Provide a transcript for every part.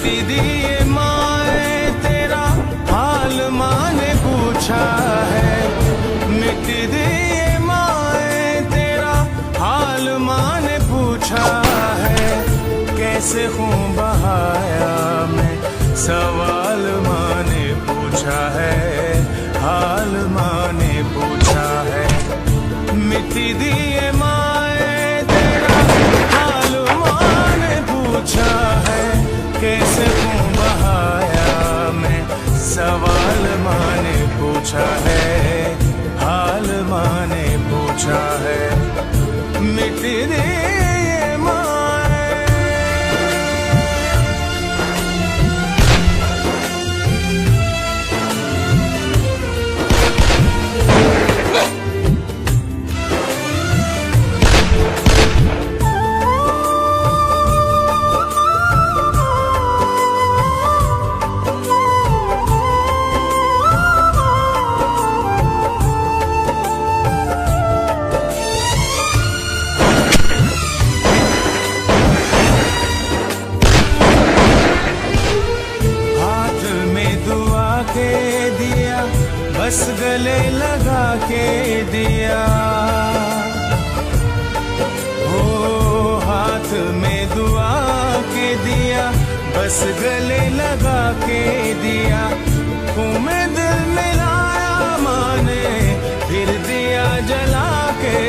मिट्टी दिए माए तेरा हाल माँ ने पूछा है। मिट्टी दिए माए तेरा हाल माँ ने पूछा है। कैसे खून बहाया मैं सवाल माँ ने पूछा है। हाल माँ ने पूछा है। मिट्टी दिए माए तेरा हाल माँ ने पूछा है। कैसे खून बहाया मैं सवाल माँ ने पूछा है। हाल माँ ने पूछा है। मिट्टी दिए माए। दिया बस गले लगा के दिया। हो हाथ में दुआ के दिया बस गले लगा के दिया। खून में दिल मिलाया माँ ने फिर दिया जला के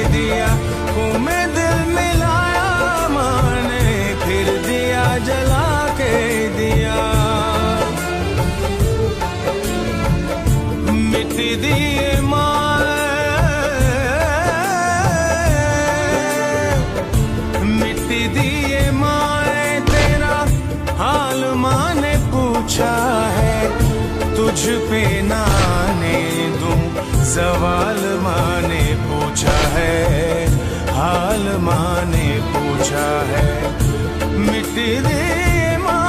दिया। खून में दिल मिलाया माँ ने फिर दिया जला के दिया। मिट्टी दिए माए मिट्टी दिए माए तेरा हाल माँ ने पूछा है। तुझ पे ना आने दूं सवाल माँ ने पूछा है। हाल माँ ने पूछा है। मिट्टी दिए माए।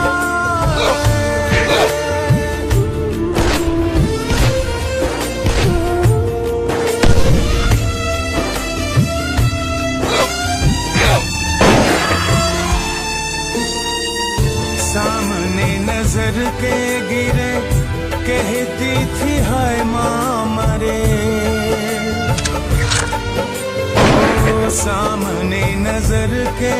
सामने नजर के गिरे कहती थी हाय माँ मरे। ओ सामने नजर के